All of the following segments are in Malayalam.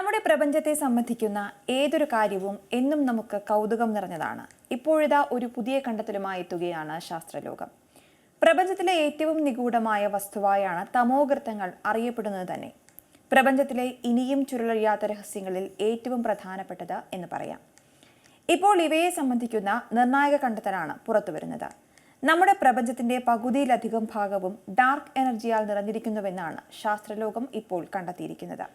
നമ്മുടെ പ്രപഞ്ചത്തെ സംബന്ധിക്കുന്ന ഏതൊരു കാര്യവും എന്നും നമുക്ക് കൗതുകം നിറഞ്ഞതാണ്. ഇപ്പോഴിതാ ഒരു പുതിയ കണ്ടെത്തലുമായി എത്തുകയാണ് ശാസ്ത്രലോകം. പ്രപഞ്ചത്തിലെ ഏറ്റവും നിഗൂഢമായ വസ്തുവായാണ് തമോഗർത്തങ്ങൾ അറിയപ്പെടുന്നത് തന്നെ. പ്രപഞ്ചത്തിലെ ഇനിയും ചുരുളഴിയാത്ത രഹസ്യങ്ങളിൽ ഏറ്റവും പ്രധാനപ്പെട്ടത് എന്ന് പറയാം. ഇപ്പോൾ ഇവയെ സംബന്ധിക്കുന്ന നിർണായക കണ്ടെത്തലാണ് പുറത്തുവരുന്നത്. നമ്മുടെ പ്രപഞ്ചത്തിന്റെ പകുതിയിലധികം ഭാഗവും ഡാർക്ക് എനർജിയാൽ നിറഞ്ഞിരിക്കുന്നുവെന്നാണ് ശാസ്ത്രലോകം ഇപ്പോൾ കണ്ടെത്തിയിരിക്കുന്നത്.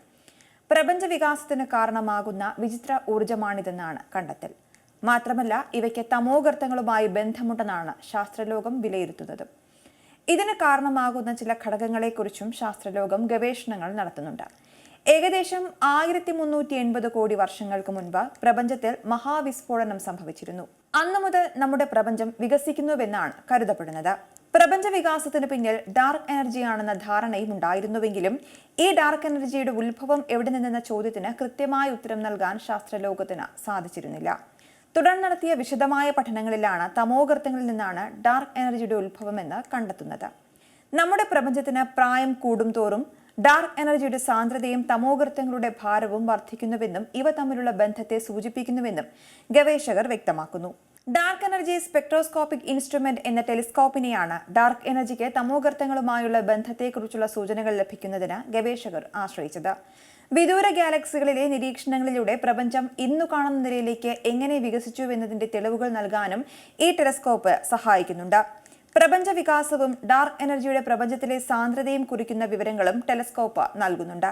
പ്രപഞ്ച വികാസത്തിന് കാരണമാകുന്ന വിചിത്ര ഊർജമാണിതെന്നാണ് കണ്ടെത്തൽ. മാത്രമല്ല, ഇവയ്ക്ക് തമോഗർത്തങ്ങളുമായി ബന്ധമുണ്ടെന്നാണ് ശാസ്ത്രലോകം വിലയിരുത്തുന്നത്. ഇതിന് കാരണമാകുന്ന ചില ഘടകങ്ങളെക്കുറിച്ചും ശാസ്ത്രലോകം ഗവേഷണങ്ങൾ നടത്തുന്നുണ്ട്. ഏകദേശം 1380 കോടി വർഷങ്ങൾക്ക് മുൻപ് പ്രപഞ്ചത്തിൽ മഹാവിസ്ഫോടനം സംഭവിച്ചിരുന്നു. അന്നു മുതൽ നമ്മുടെ പ്രപഞ്ചം വികസിക്കുന്നുവെന്നാണ് കരുതപ്പെടുന്നത്. പ്രപഞ്ച വികാസത്തിന് പിന്നിൽ ഡാർക്ക് എനർജിയാണെന്ന ധാരണയും ഉണ്ടായിരുന്നുവെങ്കിലും ഈ ഡാർക്ക് എനർജിയുടെ ഉത്ഭവം എവിടെ നിന്നെന്ന ചോദ്യത്തിന് കൃത്യമായ ഉത്തരം നൽകാൻ ശാസ്ത്രലോകത്തിന് സാധിച്ചിരുന്നില്ല. തുടർന്ന് നടത്തിയ വിശദമായ പഠനങ്ങളിലാണ് തമോഗർത്തങ്ങളിൽ നിന്നാണ് ഡാർക്ക് എനർജിയുടെ ഉത്ഭവമെന്ന് കണ്ടെത്തുന്നത്. നമ്മുടെ പ്രപഞ്ചത്തിന് പ്രായം കൂടുംതോറും ഡാർക്ക് എനർജിയുടെ സാന്ദ്രതയും തമോഗർത്തങ്ങളുടെ ഭാരവും വർദ്ധിക്കുന്നുവെന്നും ഇവ തമ്മിലുള്ള ബന്ധത്തെ സൂചിപ്പിക്കുന്നുവെന്നും ഗവേഷകർ വ്യക്തമാക്കുന്നു. ഡാർക്ക് എനർജി സ്പെക്ട്രോസ്കോപ്പിക് ഇൻസ്ട്രുമെന്റ് എന്ന ടെലിസ്കോപ്പിനെയാണ് ഡാർക്ക് എനർജിക്ക് തമോഗർത്തങ്ങളുമായുള്ള ബന്ധത്തെക്കുറിച്ചുള്ള സൂചനകൾ ലഭിക്കുന്നതിന് ഗവേഷകർ ആശ്രയിച്ചത്. വിദൂര ഗാലക്സികളിലെ നിരീക്ഷണങ്ങളിലൂടെ പ്രപഞ്ചം ഇന്നു കാണുന്ന നിലയിലേക്ക് എങ്ങനെ വികസിച്ചുവെന്നതിന്റെ തെളിവുകൾ നൽകാനും ഈ ടെലിസ്കോപ്പ് സഹായിക്കുന്നുണ്ട്. പ്രപഞ്ച വികാസവും ഡാർക്ക് എനർജിയുടെ പ്രപഞ്ചത്തിലെ സാന്ദ്രതയും കുറിക്കുന്ന വിവരങ്ങളും ടെലിസ്കോപ്പ് നൽകുന്നുണ്ട്.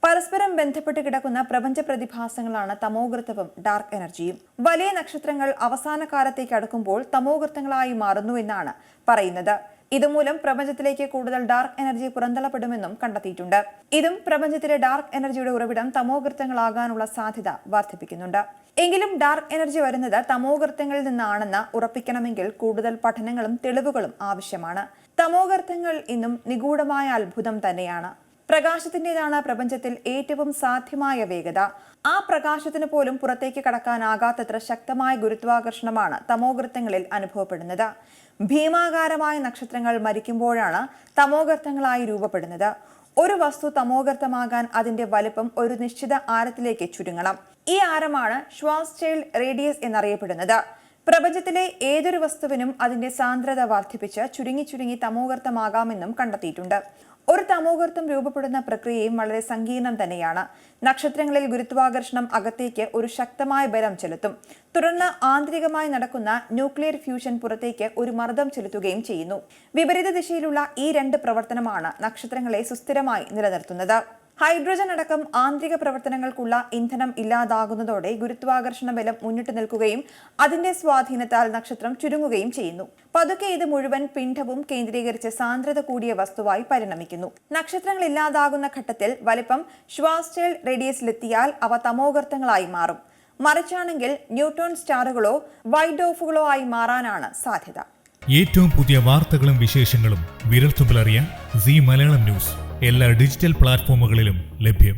പരസ്പരം ബന്ധപ്പെട്ട് കിടക്കുന്ന പ്രപഞ്ച പ്രതിഭാസങ്ങളാണ് തമോഗർത്തവും ഡാർക്ക് എനർജിയും. വലിയ നക്ഷത്രങ്ങൾ അവസാന കാലത്തേക്ക് അടുക്കുമ്പോൾ തമോഗർത്തങ്ങളായി മാറുന്നു എന്നാണ് പറയുന്നത്. ഇതുമൂലം പ്രപഞ്ചത്തിലേക്ക് കൂടുതൽ ഡാർക്ക് എനർജി പുറന്തള്ളപ്പെടുമെന്നും കണ്ടെത്തിയിട്ടുണ്ട്. ഇതും പ്രപഞ്ചത്തിലെ ഡാർക്ക് എനർജിയുടെ ഉറവിടം തമോഗർത്തങ്ങളാകാനുള്ള സാധ്യത വർദ്ധിപ്പിക്കുന്നുണ്ട്. എങ്കിലും ഡാർക്ക് എനർജി വരുന്നത് തമോഗർത്തങ്ങളിൽ നിന്നാണെന്ന് ഉറപ്പിക്കണമെങ്കിൽ കൂടുതൽ പഠനങ്ങളും തെളിവുകളും ആവശ്യമാണ്. തമോഗർത്തങ്ങൾ ഇന്നും നിഗൂഢമായ അത്ഭുതം തന്നെയാണ്. പ്രകാശത്തിൻ്റെതാണ് പ്രപഞ്ചത്തിൽ ഏറ്റവും സാധ്യമായ വേഗത. ആ പ്രകാശത്തിന് പോലും പുറത്തേക്ക് കടക്കാനാകാത്തത്ര ശക്തമായ ഗുരുത്വാകർഷണമാണ് തമോഗർത്തങ്ങളിൽ അനുഭവപ്പെടുന്നത്. ഭീമാകാരമായ നക്ഷത്രങ്ങൾ മരിക്കുമ്പോഴാണ് തമോഗർത്തങ്ങളായി രൂപപ്പെടുന്നത്. ഒരു വസ്തു തമോഗർത്തമാകാൻ അതിന്റെ വലിപ്പം ഒരു നിശ്ചിത ആരത്തിലേക്ക് ചുരുങ്ങണം. ഈ ആരമാണ് ഷ്വാർസ്ചൈൽഡ് റേഡിയസ് എന്നറിയപ്പെടുന്നത്. പ്രപഞ്ചത്തിലെ ഏതൊരു വസ്തുവിനും അതിന്റെ സാന്ദ്രത വർദ്ധിപ്പിച്ച് ചുരുങ്ങി തമോഗർത്തമാകാമെന്നും കണ്ടെത്തിയിട്ടുണ്ട്. ഒരു തമോഗർത്തം രൂപപ്പെടുന്ന പ്രക്രിയയും വളരെ സങ്കീർണം തന്നെയാണ്. നക്ഷത്രങ്ങളിൽ ഗുരുത്വാകർഷണം അകത്തേക്ക് ഒരു ശക്തമായ ബലം ചെലുത്തും. തുടർന്ന് ആന്തരികമായി നടക്കുന്ന ന്യൂക്ലിയർ ഫ്യൂഷൻ പുറത്തേക്ക് ഒരു മർദ്ദം ചെലുത്തുകയും ചെയ്യുന്നു. വിപരീത ദിശയിലുള്ള ഈ രണ്ട് പ്രവർത്തനമാണ് നക്ഷത്രങ്ങളെ സുസ്ഥിരമായി നിലനിർത്തുന്നത്. ഹൈഡ്രജൻ അടക്കം ആന്തരിക പ്രവർത്തനങ്ങൾക്കുള്ള ഇന്ധനം ഇല്ലാതാകുന്നതോടെ ഗുരുത്വാകർഷണ ബലം മുന്നിട്ട് നിൽക്കുകയും അതിന്റെ സ്വാധീനത്താൽ നക്ഷത്രം ചുരുങ്ങുകയും ചെയ്യുന്നു. പതുക്കെ ഇത് മുഴുവൻ പിണ്ഡവും കേന്ദ്രീകരിച്ച് സാന്ദ്രത കൂടിയ വസ്തുവായി പരിണമിക്കുന്നു. നക്ഷത്രങ്ങൾ ഇല്ലാതാകുന്ന ഘട്ടത്തിൽ വലിപ്പം ഷ്വാർസ്ചൈൽഡ് റേഡിയസിലെത്തിയാൽ അവ തമോഗർത്തങ്ങളായി മാറും. മറിച്ചാണെങ്കിൽ ന്യൂട്രോൺ സ്റ്റാറുകളോ വൈറ്റ് ഡോർഫുകളോ ആയി മാറാനാണ് സാധ്യത. ഏറ്റവും പുതിയ വാർത്തകളും വിശേഷങ്ങളും വിരൽത്തുമ്പിലറിയാൻ സീ മലയാളം ന്യൂസ് എല്ലാ ഡിജിറ്റൽ പ്ലാറ്റ്ഫോമുകളിലും ലഭ്യം.